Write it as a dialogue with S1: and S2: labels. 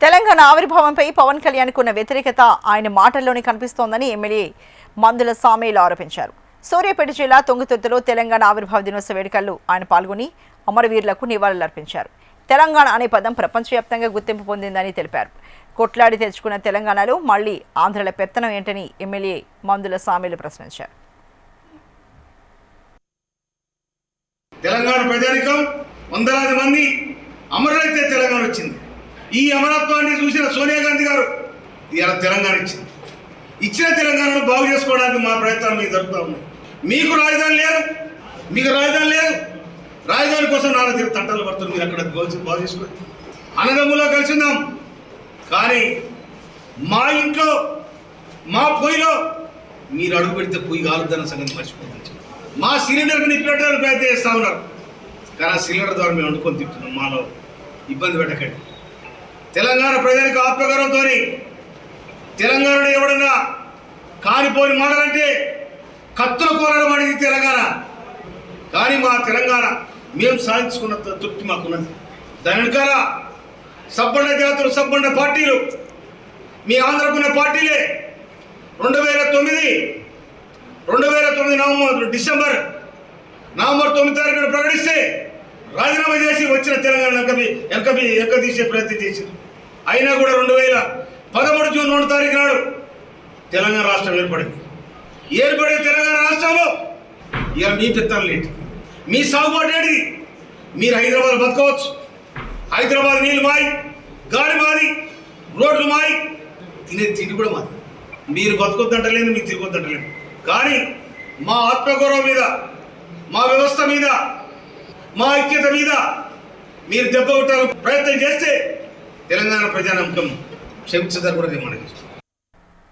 S1: తెలంగాణ ఆవిర్భావంపై పవన్ కళ్యాణ్కు ఉన్న వ్యతిరేకత ఆయన మాటల్లోనే కనిపిస్తోందని ఎమ్మెల్యే మందుల సామేలు ఆరోపించారు. సూర్యాపేట జిల్లా తుంగతుర్తిలో తెలంగాణ ఆవిర్భావ దినోత్సవ వేడుకల్లో ఆయన పాల్గొని అమరవీరులకు నివాళులర్పించారు. తెలంగాణ అనే పదం ప్రపంచవ్యాప్తంగా గుర్తింపు పొందిందని తెలిపారు. కొట్లాడి తెచ్చుకున్న తెలంగాణలో మళ్లీ ఆంధ్రల పెత్తనం ఏంటని ఎమ్మెల్యే మందుల సామేలు ప్రశ్నించారు.
S2: తెలంగాణ ప్రజానికం వందలాది మంది అమరులైతే తెలంగాణ వచ్చింది. ఈ అమరత్వాన్ని చూసిన సోనియా గాంధీ గారు ఇలా తెలంగాణ ఇచ్చింది. ఇచ్చిన తెలంగాణను బాగు చేసుకోవడానికి మా ప్రయత్నాలు మీకు జరుగుతూ ఉన్నాయి. మీకు రాజధాని లేదు. రాజధాని కోసం నాన్న తిరిగి తంటాలు పడుతుంది. మీరు అక్కడ బాగు చేసుకోండి, అన్నదమ్ములో కలిసి ఉందాం. కానీ మా ఇంట్లో మా పొయ్యిలో మీరు అడుగు పెడితే పొయ్యి కాలుద్దన్న సంగతి మర్చిపోతుంది. మా సిలిండర్కి నిప్పెట్టడానికి ప్రయత్నం చేస్తూ ఉన్నారు. కానీ ఆ సిలిండర్ ద్వారా మేము వండుకొని తింటున్నాం. మాలో ఇబ్బంది పెట్టకండి. తెలంగాణ ప్రజలకు ఆత్మగౌరవంతో తెలంగాణలో ఎవడన్నా కానిపోని మాటలంటే కత్తుల కోరడం అనేది తెలంగాణ. కానీ మా తెలంగాణ మేము సాధించుకున్న తృప్తి మాకున్నది. దాని వెనకాల సబ్బండ జాతులు, సబ్బండ పార్టీలు, మీ ఆంధ్రకున్న పార్టీలే 2009 డిసెంబర్ 9 తారీఖున ప్రకటిస్తే రాజీనామా చేసి వచ్చిన తెలంగాణ వెనక తీసే ప్రయత్నం చేసింది. అయినా కూడా 2013 జూన్ 2 తారీఖు నాడు తెలంగాణ రాష్ట్రం ఏర్పడింది. ఏర్పడే తెలంగాణ రాష్ట్రంలో ఇక మీ పెత్తనం లేటి, మీ సాగుబాటు ఏంటి? మీరు హైదరాబాద్ బతకవచ్చు. హైదరాబాద్ నీళ్ళు మాయి, గాలి మాది, రోడ్లు మాయి, తినే తిండి కూడా మాది. మీరు బతకొద్దంటలేదు, మీరు తిరగొద్దంటలేదు. కానీ మా ఆత్మగౌరవం మీద, మా వ్యవస్థ మీద, మా ఐక్యత మీద మీరు దెబ్బ కొట్టాలని ప్రయత్నం చేస్తే తెలంగాణ ప్రజానమ్మకం క్షమించదని కూడా నేను మనకి